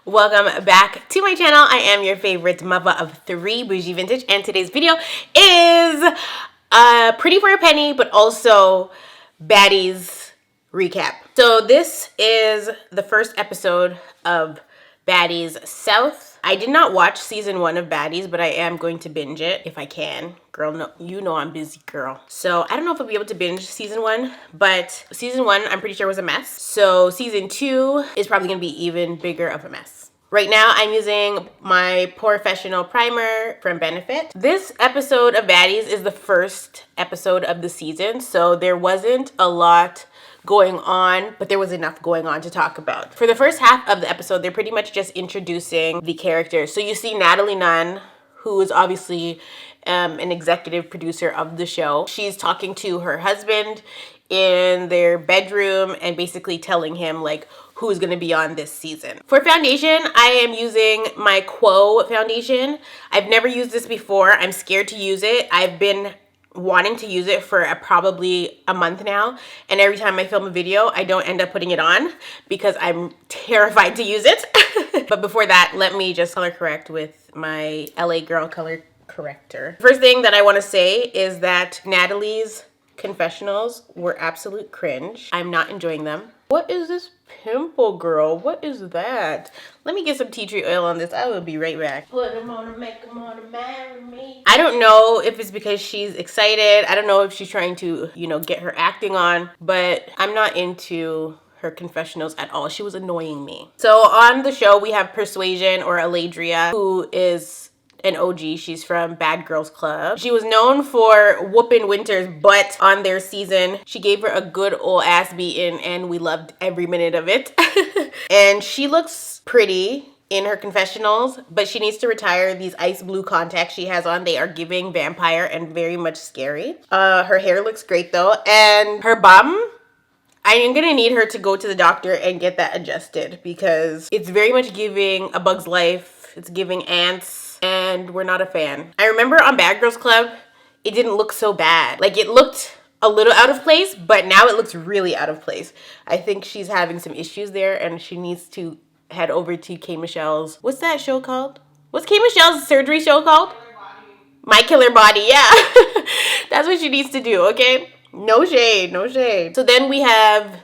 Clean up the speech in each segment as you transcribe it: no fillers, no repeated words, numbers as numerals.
Welcome back to my channel. I am your favorite mother of three, Bougie Vintage, and today's video is Pretty for a Penny, but also Baddies recap. So this is the first episode of Baddies South. I did not watch season 1 of Baddies, but I am going to binge it if I can. Girl, no, you know I'm busy, girl. So I don't know if I'll be able to binge season 1, but season 1 I'm pretty sure was a mess. So season 2 is probably gonna be even bigger of a mess. Right now, I'm using my POREFESSIONAL primer from Benefit. This episode of Baddies is the first episode of the season, so there wasn't a lot going on, but there was enough going on to talk about. For the first half of the episode, they're pretty much just introducing the characters. So you see Natalie Nunn, who is obviously an executive producer of the show. She's talking to her husband in their bedroom and basically telling him like who's gonna be on this season. For foundation, I am using my Quo foundation. I've never used this before. I'm scared to use it. I've been wanting to use it for probably a month now, and every time I film a video I don't end up putting it on because I'm terrified to use it. But before that, let me just color correct with my LA Girl color corrector. First thing that I want to say is that Natalie's confessionals were absolute cringe. I'm not enjoying them. What is this pimple, girl? What is that? Let me get some tea tree oil on this. I will be right back. Put them on to make them on to marry me. I don't know if it's because she's excited. I don't know if she's trying to, you know, get her acting on, but I'm not into her confessionals at all. She was annoying me. So on the show, we have Persuasion, or Aladria, who is an OG. She's from Bad Girls Club. She was known for whooping Winter's butt on their season. She gave her a good old ass beating and we loved every minute of it. And she looks pretty in her confessionals, but she needs to retire these ice blue contacts she has on. They are giving vampire and very much scary. Her hair looks great though, and her bum, I am gonna need her to go to the doctor and get that adjusted because it's very much giving A Bug's Life. It's giving ants, and we're not a fan. I remember on Bad Girls Club, it didn't look so bad. Like, it looked a little out of place, but now it looks really out of place. I think she's having some issues there, and she needs to head over to K. Michelle's, what's that show called? What's K. Michelle's surgery show called? My Killer Body, yeah. That's what she needs to do, okay? No shade, no shade. So then we have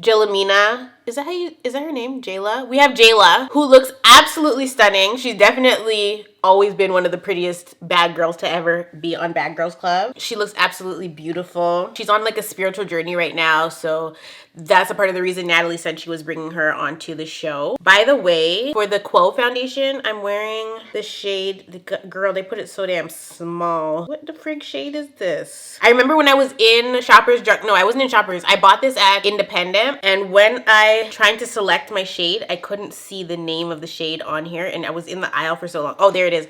Jellamina. Is that her name? Jayla? We have Jayla, who looks absolutely stunning. She's definitely always been one of the prettiest bad girls to ever be on Bad Girls Club. She looks absolutely beautiful. She's on like a spiritual journey right now, so that's a part of the reason Natalie said she was bringing her onto the show. By the way, for the Quo foundation, I'm wearing the shade, girl, they put it so damn small. What the frig shade is this? I remember when I was in Shoppers Drug, no, I wasn't in Shoppers. I bought this at Independent, and when I trying to select my shade, I couldn't see the name of the shade on here, and I was in the aisle for so long. Oh, there it is,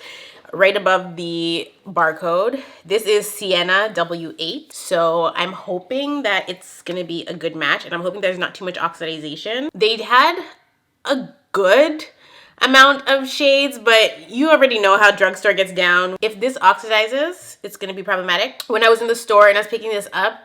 right above the barcode. This is Sienna W8, so I'm hoping that it's gonna be a good match, and I'm hoping there's not too much oxidization. They had a good amount of shades, but you already know how drugstore gets down. If this oxidizes, it's gonna be problematic. When I was in the store and I was picking this up,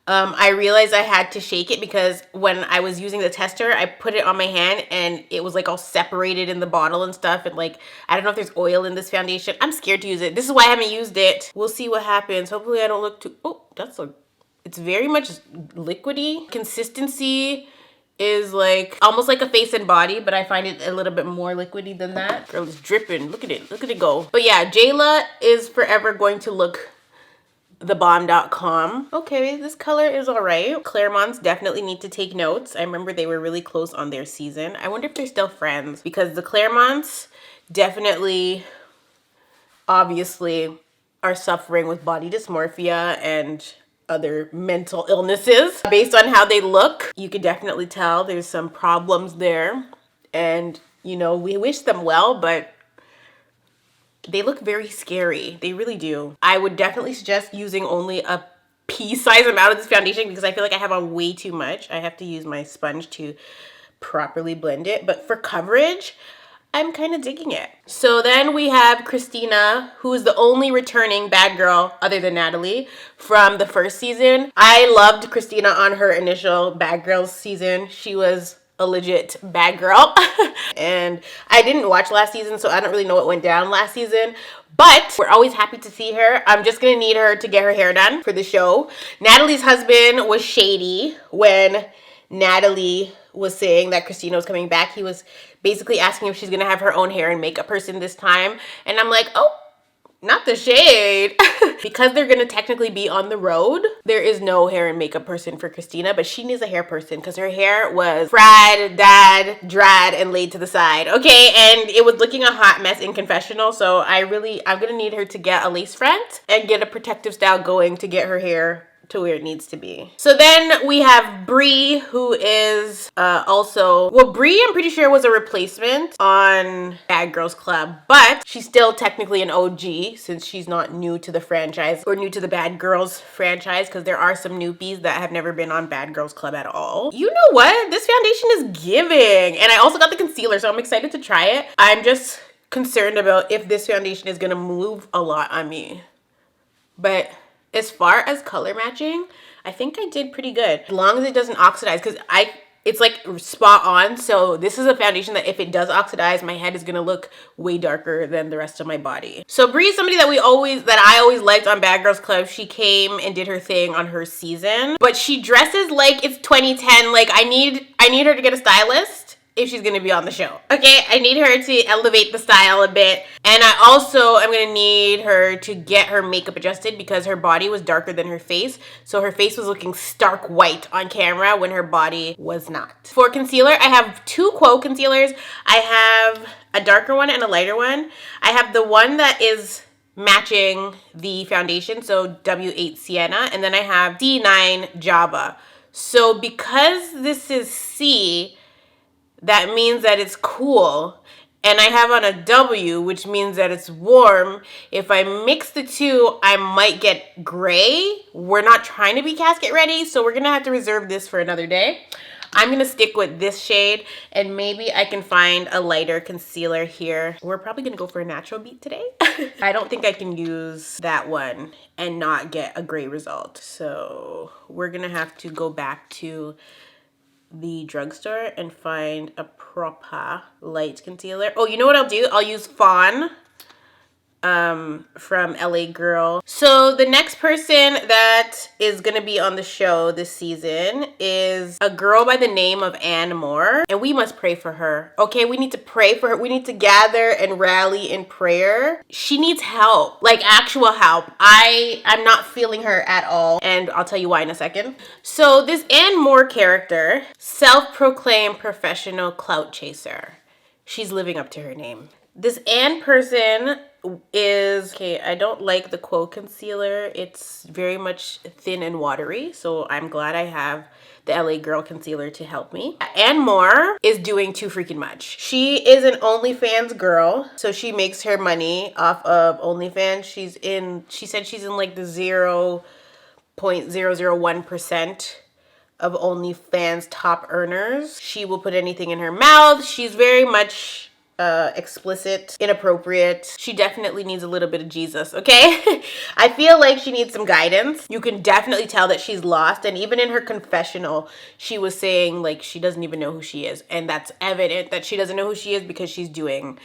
I realized I had to shake it because when I was using the tester, I put it on my hand and it was like all separated in the bottle and stuff. And like, I don't know if there's oil in this foundation. I'm scared to use it. This is why I haven't used it. We'll see what happens. Hopefully I don't look too, oh, it's very much liquidy. Consistency is like almost like a Face and Body, but I find it a little bit more liquidy than that. Girl, it's dripping. Look at it go. But yeah, Jayla is forever going to look thebomb.com. Okay, this color is all right. Claremonts definitely need to take notes. I remember they were really close on their season. I wonder if they're still friends, because the Claremonts definitely, obviously, are suffering with body dysmorphia and other mental illnesses. Based on how they look, you could definitely tell there's some problems there. And, you know, we wish them well, but they look very scary. They really do. I would definitely suggest using only a pea-sized amount of this foundation because I feel like I have on way too much. I have to use my sponge to properly blend it. But for coverage, I'm kind of digging it. So then we have Christina, who is the only returning bad girl other than Natalie from the first season. I loved Christina on her initial Bad Girls season. She was a legit bad girl. And I didn't watch last season, so I don't really know what went down last season. But we're always happy to see her. I'm just gonna need her to get her hair done for the show. Natalie's husband was shady when Natalie was saying that Christina was coming back. He was basically asking if she's gonna have her own hair and makeup person this time. And I'm like, oh, not the shade. Because they're gonna technically be on the road, there is no hair and makeup person for Christina, but she needs a hair person because her hair was fried, dyed, dried, and laid to the side. Okay, and it was looking a hot mess in confessional, so I'm gonna need her to get a lace front and get a protective style going to get her hair to where it needs to be. So then we have Bree, who is also, well, Bree I'm pretty sure was a replacement on Bad Girls Club, but she's still technically an OG since she's not new to the franchise or new to the Bad Girls franchise, because there are some newbies that have never been on Bad Girls Club at all. You know what? This foundation is giving. And I also got the concealer, so I'm excited to try it. I'm just concerned about if this foundation is gonna move a lot on me. But as far as color matching, I think I did pretty good. As long as it doesn't oxidize, because it's like spot on. So this is a foundation that if it does oxidize, my head is gonna look way darker than the rest of my body. So Bree is somebody that I always liked on Bad Girls Club. She came and did her thing on her season, but she dresses like it's 2010. Like I need her to get a stylist if she's gonna be on the show. Okay, I need her to elevate the style a bit. And I also am gonna need her to get her makeup adjusted because her body was darker than her face. So her face was looking stark white on camera when her body was not. For concealer, I have two Quo concealers. I have a darker one and a lighter one. I have the one that is matching the foundation, so W8 Sienna, and then I have D9 Java. So because this is C, that means that it's cool, and I have on a W, which means that it's warm. If I mix the two, I might get gray. We're not trying to be casket ready, so we're gonna have to reserve this for another day. I'm gonna stick with this shade, and maybe I can find a lighter concealer here. We're probably gonna go for a natural beat today. I don't think I can use that one and not get a gray result. So we're gonna have to go back to the drugstore and find a proper light concealer. Oh, you know what I'll do? I'll use FAWN from LA Girl. So the next person that is gonna be on the show this season is a girl by the name of Ann Moore, and we must pray for her. Okay, we need to pray for her. We need to gather and rally in prayer. She needs help, like actual help. I'm not feeling her at all, and I'll tell you why in a second. So this Ann Moore character, self-proclaimed professional clout chaser. She's living up to her name. This Ann person is, okay, I don't like the Quo concealer. It's very much thin and watery, so I'm glad I have the LA Girl concealer to help me. Ann Moore is doing too freaking much. She is an OnlyFans girl, so she makes her money off of OnlyFans. She said she's in like the 0.001% of OnlyFans top earners. She will put anything in her mouth. She's very much explicit, inappropriate. She definitely needs a little bit of Jesus, okay? I feel like she needs some guidance. You can definitely tell that she's lost, and even in her confessional, she was saying like she doesn't even know who she is, and that's evident that she doesn't know who she is because she's doing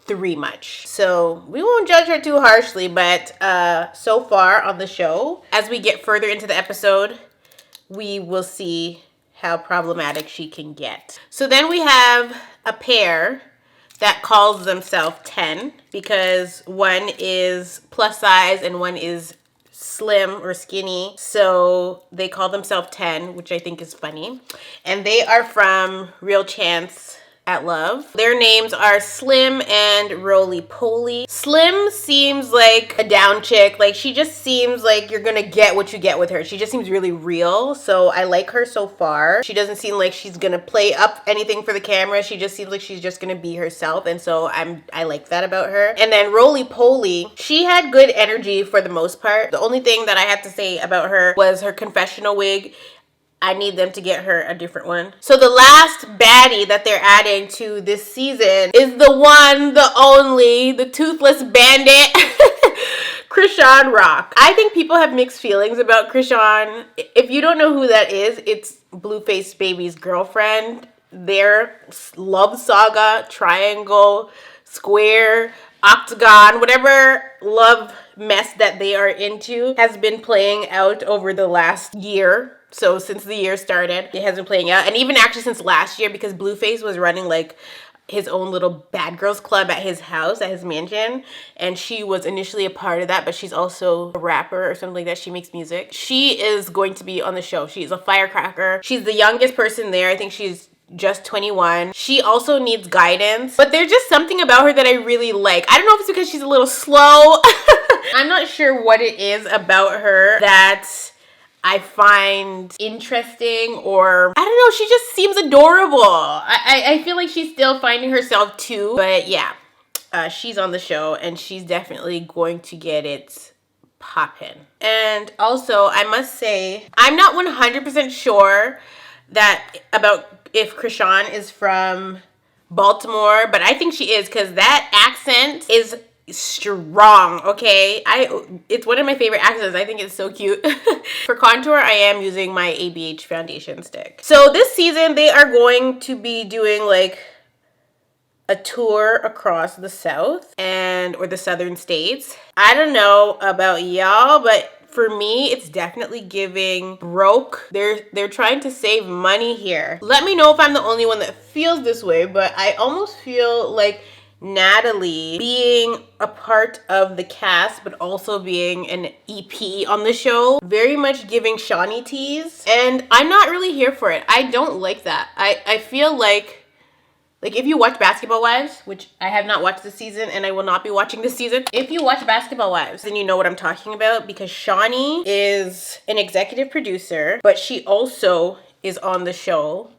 too much. So we won't judge her too harshly, but so far on the show, as we get further into the episode, we will see how problematic she can get. So then we have a pair that calls themselves 10 because one is plus size and one is slim or skinny. So they call themselves 10, which I think is funny. And they are from Real Chance at Love. Their names are Slim and Roly Poly. Slim seems like a down chick. Like she just seems like you're gonna get what you get with her. She just seems really real. So I like her so far. She doesn't seem like she's gonna play up anything for the camera. She just seems like she's just gonna be herself. And so I like that about her. And then Roly Poly, she had good energy for the most part. The only thing that I had to say about her was her confessional wig. I need them to get her a different one. So the last baddie that they're adding to this season is the one, the only, the toothless bandit, Chrissean Rock. I think people have mixed feelings about Chrissean. If you don't know who that is, it's Blueface Baby's girlfriend. Their love saga, triangle, square, octagon, whatever love mess that they are into has been playing out over the last year. So since the year started, it has been playing out. And even actually since last year, because Blueface was running like his own little bad girls club at his house, at his mansion, and she was initially a part of that, but she's also a rapper or something like that. She makes music. She is going to be on the show. She's a firecracker. She's the youngest person there. I think she's just 21. She also needs guidance, but there's just something about her that I really like. I don't know if it's because she's a little slow. I'm not sure what it is about her that I find interesting, or I don't know, she just seems adorable. I feel like she's still finding herself too, but yeah, she's on the show and she's definitely going to get it poppin'. And also, I must say, I'm not 100% sure about if Chrissean is from Baltimore, but I think she is, because that accent is strong. Okay, it's one of my favorite accents. I think it's so cute. For contour, I am using my ABH foundation stick. So this season they are going to be doing like a tour across the South or the southern states. I don't know about y'all, but for me, it's definitely giving broke. They're trying to save money here. Let me know if I'm the only one that feels this way, but I almost feel like Natalie being a part of the cast, but also being an EP on the show, very much giving Shawnee tease. And I'm not really here for it. I don't like that. I feel like if you watch Basketball Wives, which I have not watched this season and I will not be watching this season. If you watch Basketball Wives, then you know what I'm talking about, because Shawnee is an executive producer, but she also is on the show.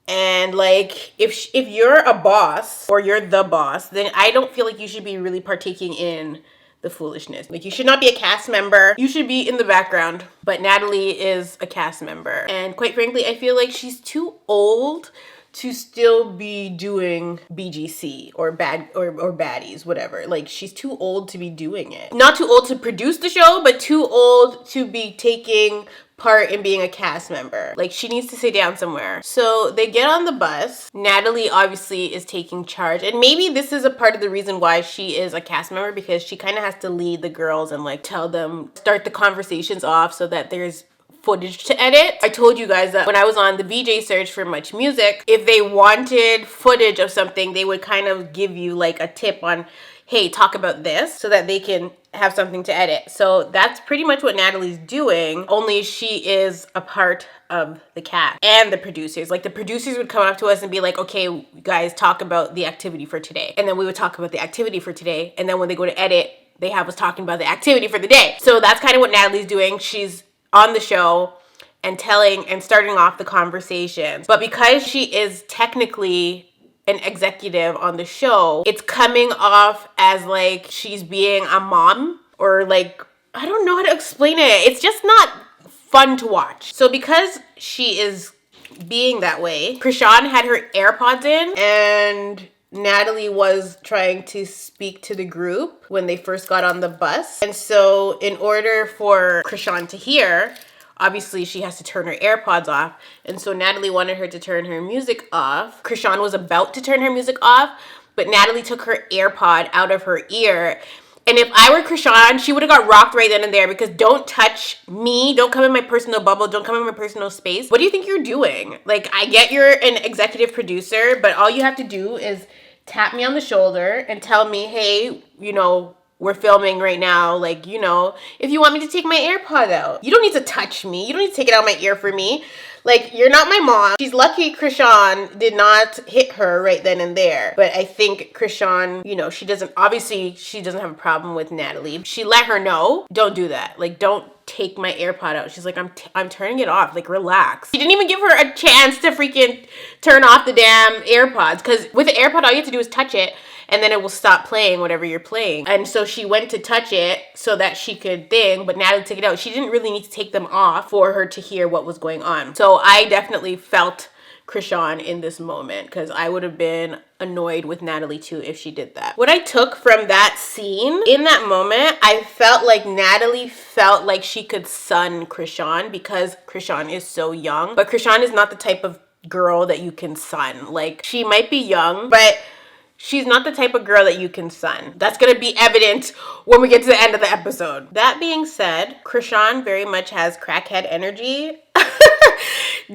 And like, if you're a boss or you're the boss, then I don't feel like you should be really partaking in the foolishness. Like, you should not be a cast member. You should be in the background. But Natalie is a cast member. And quite frankly, I feel like she's too old to still be doing BGC or Baddies, whatever. Like, she's too old to be doing it. Not too old to produce the show, but too old to be taking part in being a cast member. Like, she needs to sit down somewhere. So they get on the bus. Natalie obviously is taking charge, and maybe this is a part of the reason why she is a cast member, because she kind of has to lead the girls and like tell them, start the conversations off so that there's footage to edit. I told you guys that when I was on the VJ search for Much Music, if they wanted footage of something, they would kind of give you like a tip on, hey, talk about this, so that they can have something to edit. So that's pretty much what Natalie's doing, only she is a part of the cast and the producers. Like, the producers would come up to us and be like, okay, guys, talk about the activity for today. And then we would talk about the activity for today. And then when they go to edit, they have us talking about the activity for the day. So that's kind of what Natalie's doing. She's on the show and telling and starting off the conversations. But because she is technically an executive on the show, it's coming off as like she's being a mom, or like, I don't know how to explain it. It's just not fun to watch. So because she is being that way, Chrissean had her AirPods in, and Natalie was trying to speak to the group when they first got on the bus. And so in order for Chrissean to hear, obviously she has to turn her AirPods off. And so Natalie wanted her to turn her music off. Chrissean was about to turn her music off, but Natalie took her AirPod out of her ear. And if I were Chrissean, she would have got rocked right then and there, because don't touch me. Don't come in my personal bubble. Don't come in my personal space. What do you think you're doing? Like, I get you're an executive producer, but all you have to do is tap me on the shoulder and tell me, hey, you know, we're filming right now. Like, you know, if you want me to take my AirPod out, you don't need to touch me. You don't need to take it out of my ear for me. Like, you're not my mom. She's lucky Chrissean did not hit her right then and there. But I think Chrissean, you know, she doesn't have a problem with Natalie. She let her know, don't do that. Like, don't take my AirPod out. She's like, I'm turning it off. Like, relax. She didn't even give her a chance to freaking turn off the damn AirPods, because with the AirPod, all you have to do is touch it, and then it will stop playing whatever you're playing. And so she went to touch it so that she could but Natalie took it out. She didn't really need to take them off for her to hear what was going on. So I definitely felt Chrissean in this moment, because I would have been annoyed with Natalie too if she did that. What I took from that scene, in that moment, I felt like Natalie felt like she could son Chrissean because Chrissean is so young. But Chrissean is not the type of girl that you can son. Like, she might be young, but she's not the type of girl that you can son. That's gonna be evident when we get to the end of the episode. That being said, Chrissean very much has crackhead energy.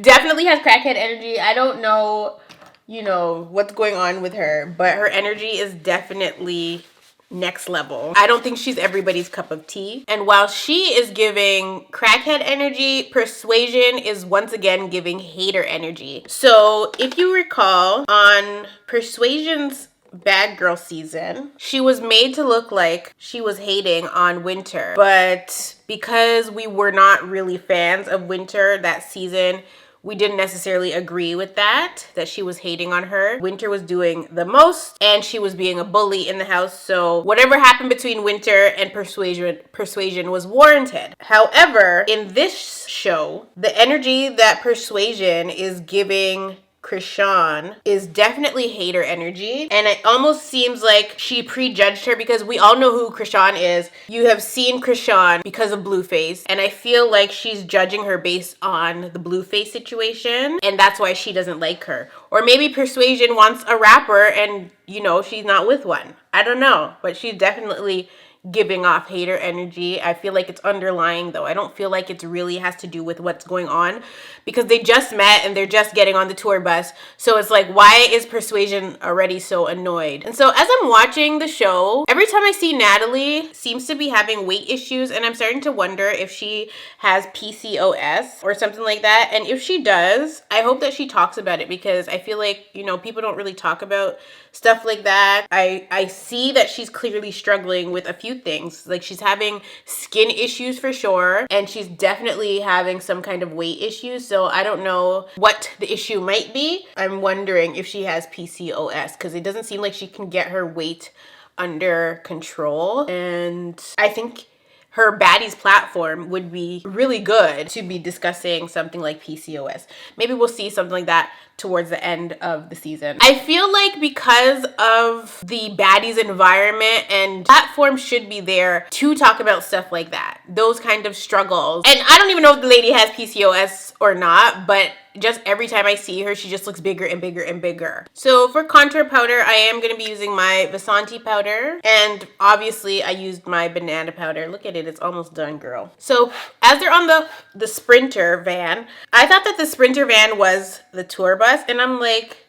Definitely has crackhead energy. I don't know, you know, what's going on with her, but her energy is definitely next level. I don't think she's everybody's cup of tea. And while she is giving crackhead energy, Persuasion is once again giving hater energy. So if you recall, on Persuasion's Bad Girl season, she was made to look like she was hating on Winter. But because we were not really fans of Winter that season, we didn't necessarily agree with that she was hating on her. Winter was doing the most and she was being a bully in the house. So whatever happened between Winter and Persuasion was warranted. However, in this show, the energy that Persuasion is giving Chrissean is definitely hater energy, and it almost seems like she prejudged her because we all know who Chrissean is. You have seen Chrissean because of Blueface, and I feel like she's judging her based on the Blueface situation, and that's why she doesn't like her. Or maybe Persuasion wants a rapper and, you know, she's not with one. I don't know, but she's definitely giving off hater energy. I feel like it's underlying though. I don't feel like it really has to do with what's going on because they just met and they're just getting on the tour bus. So it's like, why is Persuasion already so annoyed? And so as I'm watching the show, every time I see Natalie seems to be having weight issues, and I'm starting to wonder if she has PCOS or something like that. And if she does, I hope that she talks about it because I feel like, you know, people don't really talk about stuff like that. I see that she's clearly struggling with a few things. Like, she's having skin issues for sure, and she's definitely having some kind of weight issues. So I don't know what the issue might be. I'm wondering if she has PCOS because it doesn't seem like she can get her weight under control. And I think her Baddies platform would be really good to be discussing something like PCOS. Maybe we'll see something like that towards the end of the season. I feel like because of the Baddies environment, and platform should be there to talk about stuff like that, those kind of struggles. And I don't even know if the lady has PCOS or not, but just every time I see her, she just looks bigger and bigger and bigger. So for contour powder, I am going to be using my Vasanti powder. And obviously I used my banana powder. Look at it. It's almost done, girl. So as they're on the Sprinter van, I thought that the Sprinter van was the tour bus. And I'm like,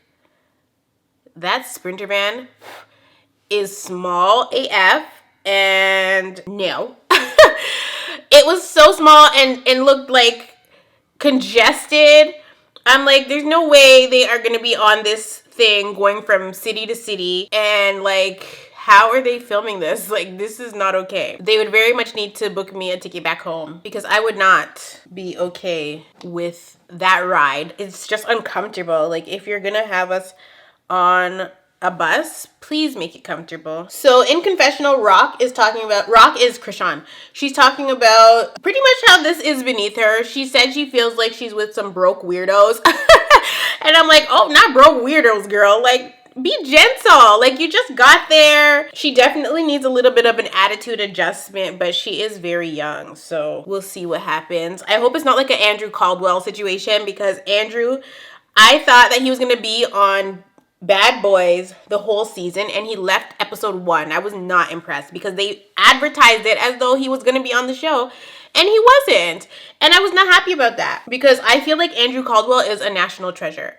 that Sprinter van is small AF. And no. It was so small and looked like congested. I'm like, there's no way they are going to be on this thing going from city to city. And like, how are they filming this? Like, this is not okay. They would very much need to book me a ticket back home because I would not be okay with that ride. It's just uncomfortable. Like, if you're going to have us on a bus, please make it comfortable. So in confessional, Rock is Chrissean. She's talking about pretty much how this is beneath her. She said she feels like she's with some broke weirdos. And I'm like, oh, not broke weirdos, girl. Like, be gentle. Like, you just got there. She definitely needs a little bit of an attitude adjustment, but she is very young. So we'll see what happens. I hope it's not like an Andrew Caldwell situation, because Andrew, I thought that he was going to be on Bad Boys the whole season, and he left episode 1. I was not impressed because they advertised it as though he was going to be on the show, and he wasn't. And I was not happy about that because I feel like Andrew Caldwell is a national treasure.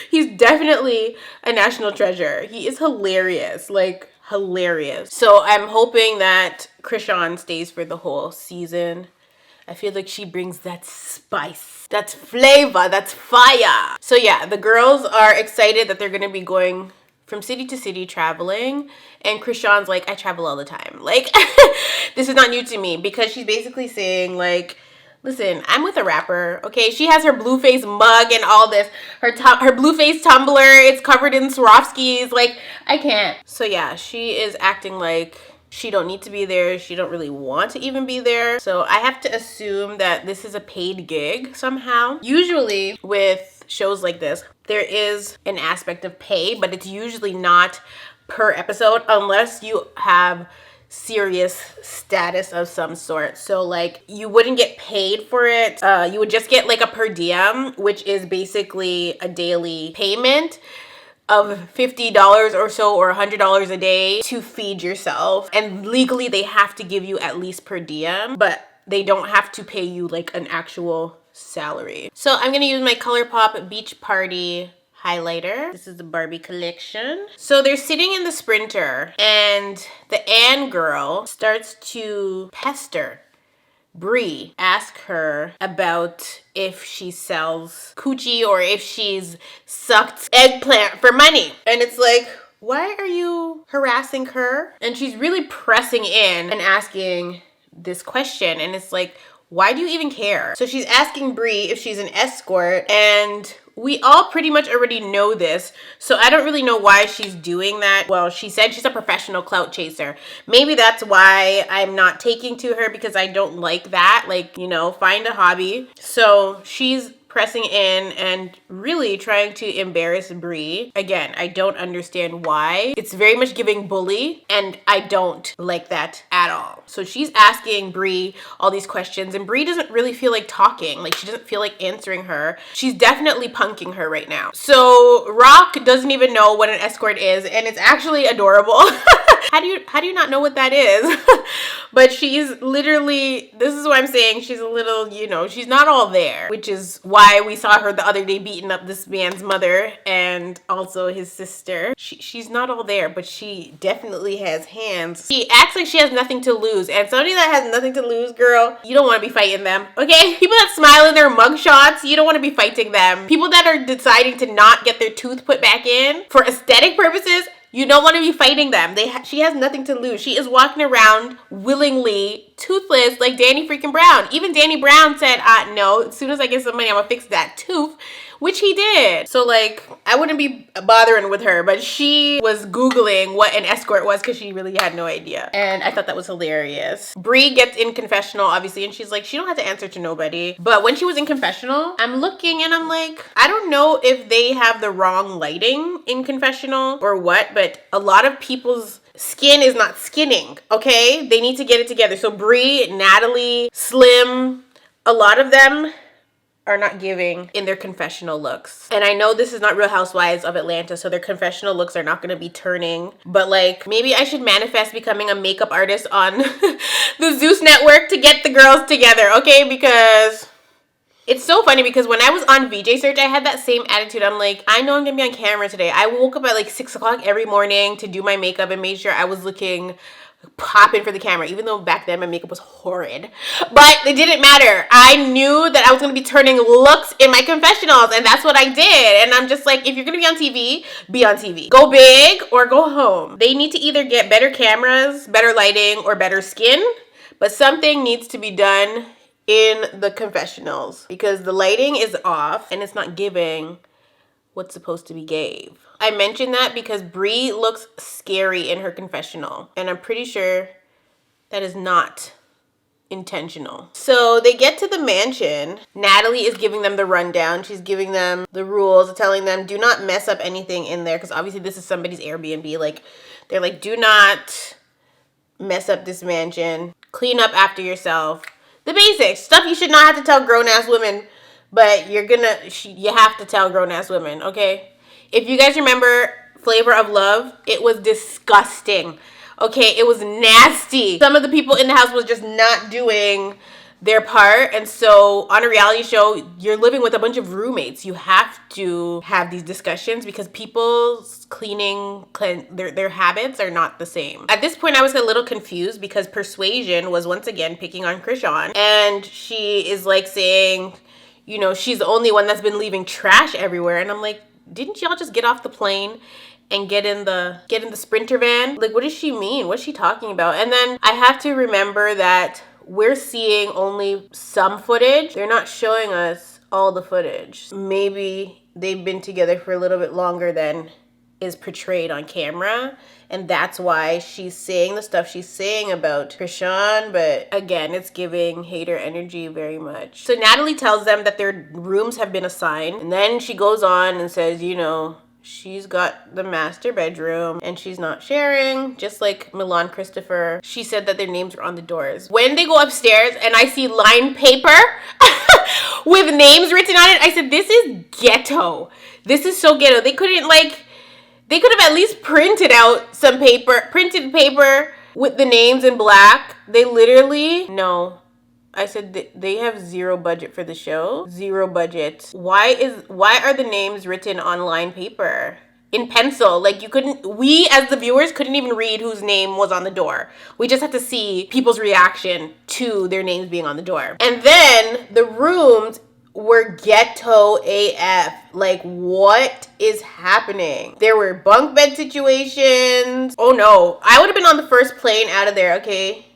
He's definitely a national treasure. He is hilarious, like hilarious. So I'm hoping that Chrissean stays for the whole season. I feel like she brings that spice, that's flavor, that's fire. So yeah, the girls are excited that they're gonna be going from city to city traveling. And Chrissean's like, I travel all the time. Like, this is not new to me, because she's basically saying like, listen, I'm with a rapper, okay? She has her Blueface mug and all this. Her Blueface tumbler, it's covered in Swarovskis. Like, I can't. So yeah, she is acting like She don't need to be there. She don't really want to even be there. So I have to assume that this is a paid gig somehow. Usually with shows like this, there is an aspect of pay, but it's usually not per episode unless you have serious status of some sort. So like you wouldn't get paid for it. You would just get like a per diem, which is basically a daily payment of $50 or so, or $100 a day to feed yourself. And legally they have to give you at least per diem, but they don't have to pay you like an actual salary. So I'm gonna use my ColourPop Beach Party highlighter. This is the Barbie collection. So they're sitting in the Sprinter and the Ann girl starts to pester Bree, ask her about if she sells coochie or if she's sucked eggplant for money. And it's like, why are you harassing her? And she's really pressing in and asking this question. And it's like, why do you even care? So she's asking Bree if she's an escort, and we all pretty much already know this, so I don't really know why she's doing that. Well, she said she's a professional clout chaser. Maybe that's why I'm not taking to her, because I don't like that. Like, you know, find a hobby. So she's pressing in and really trying to embarrass Bree. Again, I don't understand why. It's very much giving bully, and I don't like that at all. So she's asking Bree all these questions, and Bree doesn't really feel like talking. Like, she doesn't feel like answering her. She's definitely punking her right now. So Rock doesn't even know what an escort is, and it's actually adorable. How do you not know what that is? But she's literally, this is what I'm saying, she's a little, you know, she's not all there, which is why we saw her the other day beating up this man's mother and also his sister. She's not all there, but she definitely has hands. She acts like she has nothing to lose, and somebody that has nothing to lose, girl, you don't want to be fighting them, okay? People that smile in their mugshots, you don't want to be fighting them. People that are deciding to not get their tooth put back in for aesthetic purposes, you don't want to be fighting them. She has nothing to lose. She is walking around willingly toothless like Danny freaking Brown. Even Danny Brown said, no, as soon as I get some money, I'm gonna fix that tooth, which he did. So like, I wouldn't be bothering with her, but she was Googling what an escort was because she really had no idea. And I thought that was hilarious. Bree gets in confessional, obviously, and she's like, she don't have to answer to nobody. But when she was in confessional, I'm looking and I'm like, I don't know if they have the wrong lighting in confessional or what, but a lot of people's skin is not skinning, okay? They need to get it together. So Bree, Natalie, Slim, a lot of them are not giving in their confessional looks. And I know this is not Real Housewives of Atlanta, so their confessional looks are not going to be turning. But like, maybe I should manifest becoming a makeup artist on the Zeus Network to get the girls together, okay? Because it's so funny, because when I was on VJ Search, I had that same attitude. I'm like, I know I'm gonna be on camera today. I woke up at like 6 o'clock every morning to do my makeup and made sure I was looking popping for the camera, even though back then my makeup was horrid. But it didn't matter. I knew that I was gonna be turning looks in my confessionals, and that's what I did. And I'm just like, if you're gonna be on TV, be on TV. Go big or go home. They need to either get better cameras, better lighting, or better skin, but something needs to be done in the confessionals, because the lighting is off and it's not giving what's supposed to be gave. I mentioned that because Bree looks scary in her confessional, and I'm pretty sure that is not intentional. So they get to the mansion. Natalie is giving them the rundown. She's giving them the rules, telling them do not mess up anything in there, because obviously this is somebody's Airbnb. Like, they're like, do not mess up this mansion. Clean up after yourself. The basics, stuff you should not have to tell grown-ass women, but you have to tell grown-ass women, okay? If you guys remember Flavor of Love, it was disgusting, okay? It was nasty. Some of the people in the house was just not doing their part, and so on a reality show, you're living with a bunch of roommates. You have to have these discussions because people's their habits are not the same. At this point, I was a little confused because Persuasion was once again picking on Chrissean, and she is like saying, you know, she's the only one that's been leaving trash everywhere. And I'm like, didn't y'all just get off the plane and get in the Sprinter van? Like, what does she mean? What's she talking about? And then I have to remember that we're seeing only some footage. They're not showing us all the footage. Maybe they've been together for a little bit longer than is portrayed on camera, and that's why she's saying the stuff she's saying about Chrissean. But again, it's giving hater energy very much. So Natalie tells them that their rooms have been assigned, and then she goes on and says, you know, she's got the master bedroom and she's not sharing, just like Milan Christopher. She said that their names were on the doors. When they go upstairs and I see lined paper with names written on it, I said, this is ghetto. This is so ghetto. They couldn't like, they could have at least printed out some paper, printed paper with the names in black. They literally, no. I said they have zero budget for the show. Zero budget. Why are the names written on lined paper? In pencil? Like, you couldn't, we as the viewers couldn't even read whose name was on the door. We just had to see people's reaction to their names being on the door. And then the rooms were ghetto AF. Like, what is happening? There were bunk bed situations. Oh no, I would have been on the first plane out of there, okay?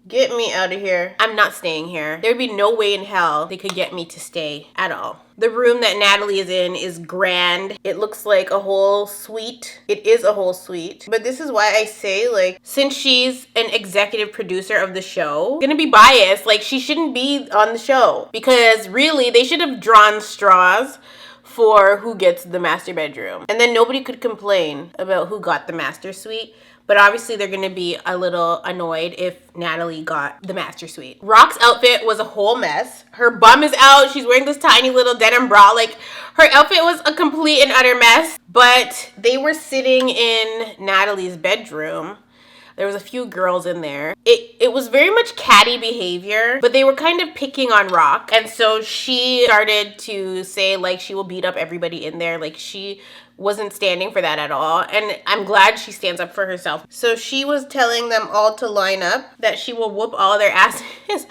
Get me out of here. I'm not staying here. There'd be no way in hell they could get me to stay at all. The room that Natalie is in is grand. It looks like a whole suite. It is a whole suite. But this is why I say, like, since she's an executive producer of the show, gonna be biased. Like, she shouldn't be on the show. Because really, they should have drawn straws for who gets the master bedroom. And then nobody could complain about who got the master suite. But obviously they're gonna be a little annoyed if Natalie got the master suite. Rock's outfit was a whole mess. Her bum is out. She's wearing this tiny little denim bra. Like, her outfit was a complete and utter mess. But they were sitting in Natalie's bedroom. There was a few girls in there. It was very much catty behavior, but they were kind of picking on Rock. And so she started to say, like, she will beat up everybody in there. Like, she wasn't standing for that at all. And I'm glad she stands up for herself. So she was telling them all to line up, that she will whoop all their asses.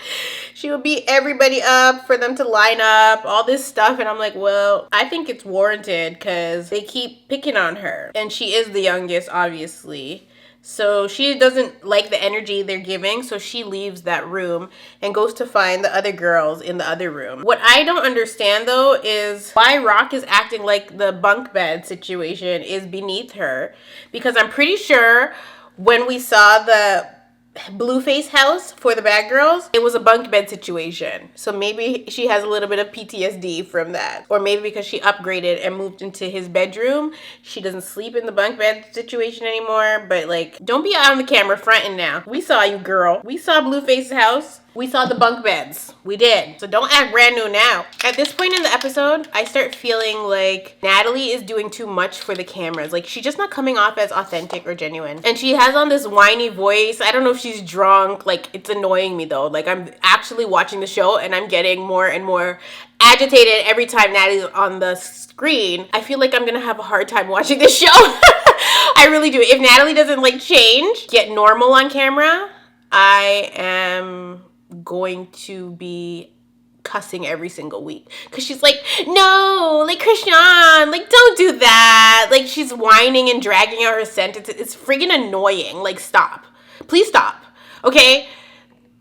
She will beat everybody up for them to line up, all this stuff. And I'm like, well, I think it's warranted because they keep picking on her. And she is the youngest, obviously. So she doesn't like the energy they're giving, so she leaves that room and goes to find the other girls in the other room. What I don't understand, though, is why Rock is acting like the bunk bed situation is beneath her. Because I'm pretty sure when we saw the Blueface house for the bad girls, it was a bunk bed situation. So maybe she has a little bit of PTSD from that. Or maybe because she upgraded and moved into his bedroom, she doesn't sleep in the bunk bed situation anymore. But like, don't be out on the camera fronting now. We saw you, girl. We saw Blueface's house. We saw the bunk beds. We did. So don't act brand new now. At this point in the episode, I start feeling like Natalie is doing too much for the cameras. Like, she's just not coming off as authentic or genuine. And she has on this whiny voice. I don't know if she's drunk. Like, it's annoying me though. Like, I'm actually watching the show and I'm getting more and more agitated every time Natalie's on the screen. I feel like I'm gonna have a hard time watching this show. I really do. If Natalie doesn't like change, get normal on camera, I am going to be cussing every single week because she's like, no, like, Chrissean, like, don't do that. Like, she's whining and dragging out her sentences. It's friggin' annoying. Like, stop. Please stop. Okay?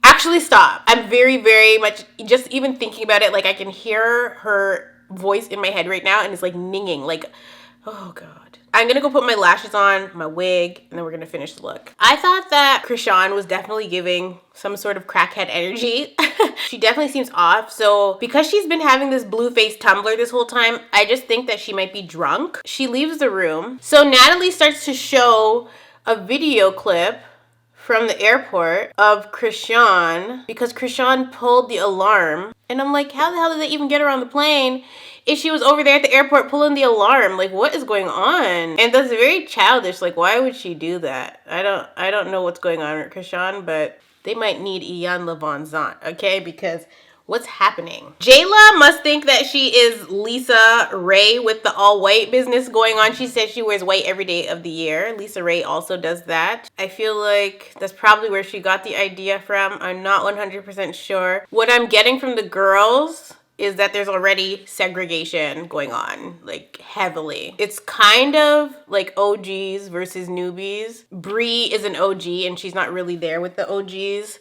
Actually stop. I'm very, very much, just even thinking about it, like, I can hear her voice in my head right now and it's like ninging, like, oh God. I'm gonna go put my lashes on, my wig, and then we're gonna finish the look. I thought that Chrissean was definitely giving some sort of crackhead energy. She definitely seems off. So because she's been having this blue face tumbler this whole time, I just think that she might be drunk. She leaves the room. So Natalie starts to show a video clip from the airport of Chrissean because Chrissean pulled the alarm. And I'm like, how the hell did they even get her on the plane if she was over there at the airport pulling the alarm? Like, what is going on? And that's very childish. Like, why would she do that? I don't know what's going on with Chrissean, but they might need Ian Levant, okay? Because what's happening? Jayla must think that she is Lisa Ray with the all-white business going on. She says she wears white every day of the year. Lisa Ray also does that. I feel like that's probably where she got the idea from. I'm not 100% sure. What I'm getting from the girls is that there's already segregation going on, like, heavily. It's kind of like OGs versus newbies. Bree is an OG and she's not really there with the OGs.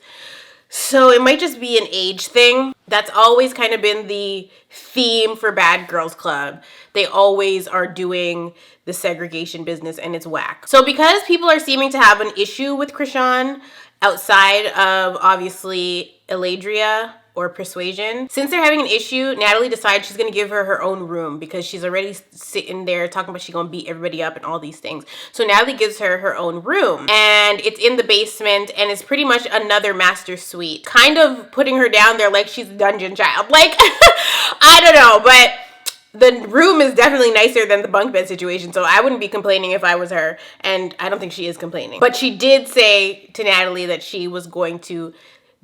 So it might just be an age thing. That's always kind of been the theme for Bad Girls Club. They always are doing the segregation business, and it's whack. So because people are seeming to have an issue with Chrissean outside of, obviously, Eladria or Persuasion, since they're having an issue, Natalie decides she's gonna give her her own room because she's already sitting there talking about she's gonna beat everybody up and all these things. So Natalie gives her her own room, and it's in the basement, and it's pretty much another master suite, kind of putting her down there like she's a dungeon child. Like, I don't know, but the room is definitely nicer than the bunk bed situation, so I wouldn't be complaining if I was her, and I don't think she is complaining. But she did say to Natalie that she was going to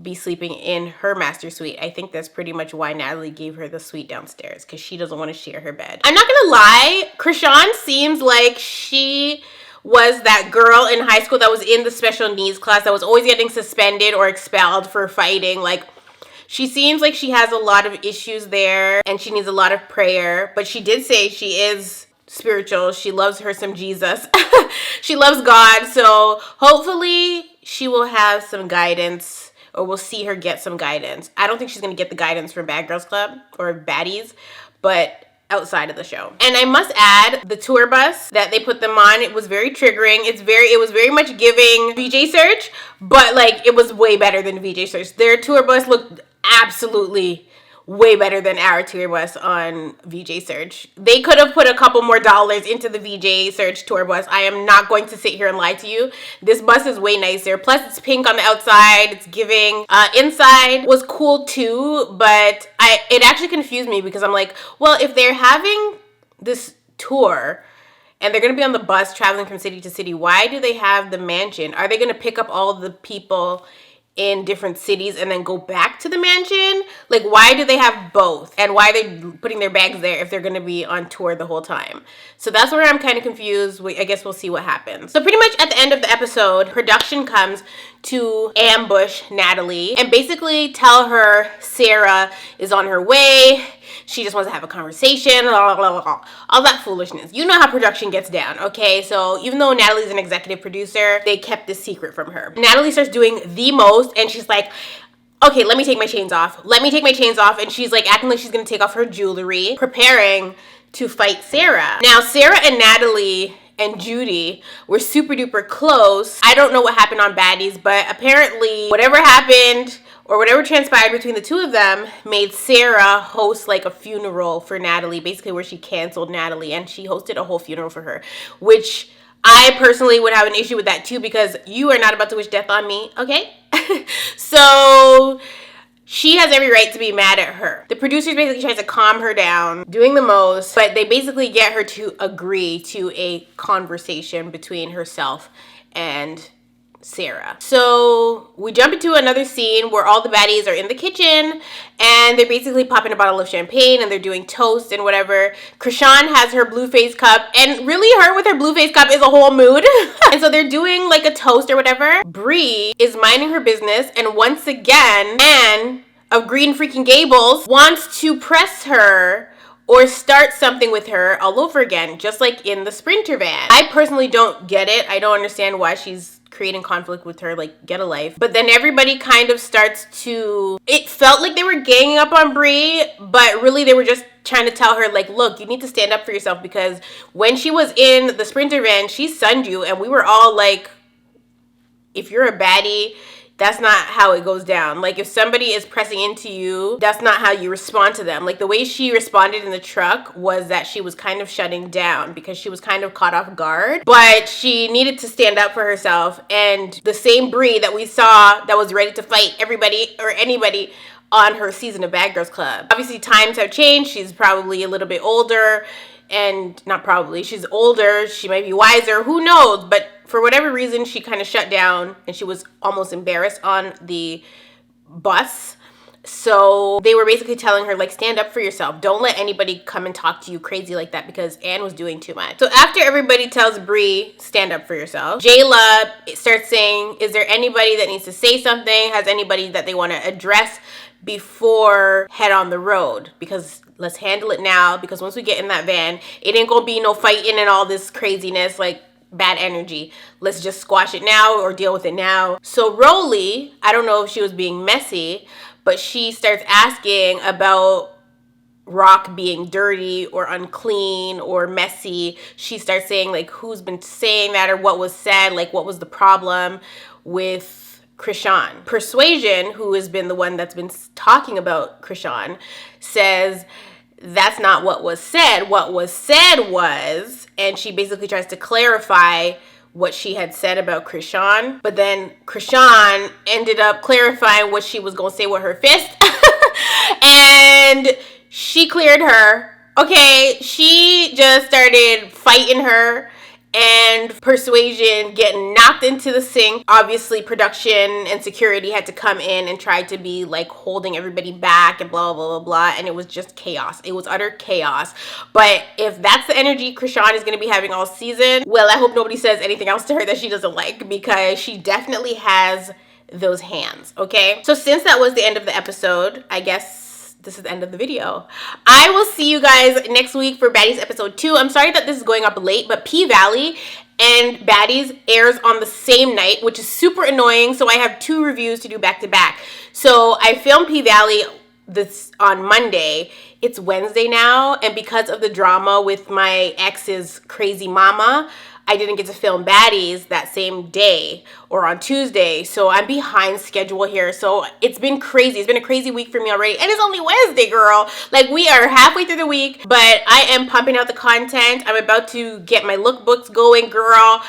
be sleeping in her master suite. I think that's pretty much why Natalie gave her the suite downstairs, because she doesn't want to share her bed. I'm not gonna lie, Chrissean seems like she was that girl in high school that was in the special needs class that was always getting suspended or expelled for fighting. Like, she seems like she has a lot of issues there and she needs a lot of prayer, but she did say she is spiritual. She loves her some Jesus. She loves God, so hopefully she will have some guidance, or we'll see her get some guidance. I don't think she's gonna get the guidance from Bad Girls Club or Baddies, but outside of the show. And I must add, the tour bus that they put them on, it was very triggering. It was very much giving VJ Search, but like, it was way better than VJ Search. Their tour bus looked absolutely way better than our tour bus on VJ Search. They could have put a couple more dollars into the VJ Search tour bus. I am not going to sit here and lie to you. This bus is way nicer. Plus, it's pink on the outside. It's giving. Inside was cool too, but it actually confused me because I'm like, well, if they're having this tour and they're going to be on the bus traveling from city to city, why do they have the mansion? Are they going to pick up all the people in different cities and then go back to the mansion? Like, why do they have both? And why are they putting their bags there if they're going to be on tour the whole time? So that's where I'm kind of confused. I guess we'll see what happens. So pretty much at the end of the episode, production comes to ambush Natalie and basically tell her Sarah is on her way. She just wants to have a conversation, blah, blah, blah, blah. All that foolishness. You know how production gets down, okay? So even though Natalie's an executive producer, they kept this secret from her. Natalie starts doing the most, and she's like, okay, let me take my chains off. Let me take my chains off. And she's like acting like she's gonna take off her jewelry, preparing to fight Sarah. Now, Sarah and Natalie and Judy were super duper close. I don't know what happened on Baddies, but apparently whatever happened or whatever transpired between the two of them made Sarah host like a funeral for Natalie, basically where she canceled Natalie, and she hosted a whole funeral for her, which I personally would have an issue with that too, because you are not about to wish death on me, okay? So she has every right to be mad at her. The producers basically try to calm her down, doing the most, but they basically get her to agree to a conversation between herself and Sarah. So we jump into another scene where all the baddies are in the kitchen and they're basically popping a bottle of champagne and they're doing toast and whatever. Chrissean has her blue face cup, and really her with her blue face cup is a whole mood. And so they're doing like a toast or whatever. Bree is minding her business, and once again, Anne of Green freaking Gables wants to press her or start something with her all over again, just like in the Sprinter van. I personally don't get it. I don't understand why she's creating conflict with her. Like, get a life. But then everybody kind of starts to, it felt like they were ganging up on Bree, but really they were just trying to tell her, like, look, you need to stand up for yourself, because when she was in the Sprinter van, she sunned you, and we were all like, if you're a baddie, that's not how it goes down. Like, if somebody is pressing into you, that's not how you respond to them. Like, the way she responded in the truck was that she was kind of shutting down because she was kind of caught off guard, but she needed to stand up for herself. And the same Bree that we saw that was ready to fight everybody or anybody on her season of Bad Girls Club. Obviously, times have changed. She's probably a little bit older, and not probably, she's older. She might be wiser, who knows? But for whatever reason, she kind of shut down and she was almost embarrassed on the bus. So they were basically telling her, like, stand up for yourself. Don't let anybody come and talk to you crazy like that, because Anne was doing too much. So after everybody tells Bree, stand up for yourself, Jayla starts saying, is there anybody that needs to say something? Has anybody that they want to address before head on the road? Because let's handle it now, because once we get in that van, it ain't gonna be no fighting and all this craziness, like bad energy. Let's just squash it now or deal with it now. So Rolly, I don't know if she was being messy, but she starts asking about Rock being dirty or unclean or messy. She starts saying like who's been saying that or what was said, like what was the problem with Chrissean. Persuasion, who has been the one that's been talking about Chrissean, says that's not what was said. What was said was, and she basically tries to clarify what she had said about Chrissean, but then Chrissean ended up clarifying what she was gonna say with her fist. And she cleared her. Okay, she just started fighting her, and Persuasion getting knocked into the sink. Obviously, production and security had to come in and try to be like holding everybody back and blah, blah, blah, blah. And it was just chaos. It was utter chaos. But if that's the energy Chrissean is going to be having all season, well, I hope nobody says anything else to her that she doesn't like, because she definitely has those hands, okay? So since that was the end of the episode, I guess this is the end of the video. I will see you guys next week for Baddies episode 2. I'm sorry that this is going up late, but P-Valley and Baddies airs on the same night, which is super annoying. So I have 2 reviews to do back to back. So I filmed P-Valley this on Monday. It's Wednesday now, and because of the drama with my ex's crazy mama, I didn't get to film Baddies that same day or on Tuesday, so I'm behind schedule here. So it's been crazy. It's been a crazy week for me already, and it's only Wednesday, girl. Like, we are halfway through the week, but I am pumping out the content. I'm about to get my lookbooks going, girl.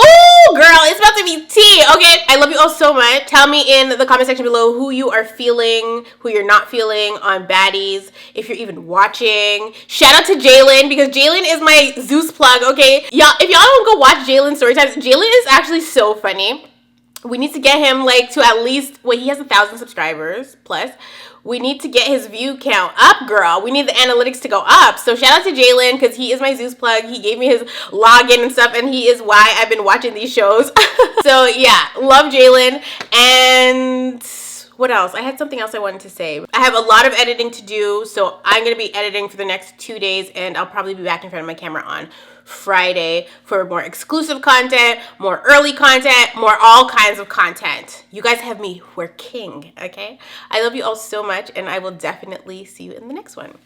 Oh, girl, it's about to be tea, okay? I love you all so much. Tell me in the comment section below who you are feeling, who you're not feeling on Baddies, if you're even watching. Shout out to Jalen, because Jalen is my Zeus plug, okay? Y'all, if y'all don't go watch Jalen's story times, Jalen is actually so funny. We need to get him like to at least, well, he has 1,000 subscribers plus. We need to get his view count up, girl. We need the analytics to go up. So shout out to Jalen, because he is my Zeus plug. He gave me his login and stuff, and he is why I've been watching these shows. So yeah, love Jalen. And what else? I had something else I wanted to say. I have a lot of editing to do, so I'm going to be editing for the next 2 days, and I'll probably be back in front of my camera on Friday for more exclusive content, more early content, more all kinds of content. You guys have me working, okay? I love you all so much, and I will definitely see you in the next one.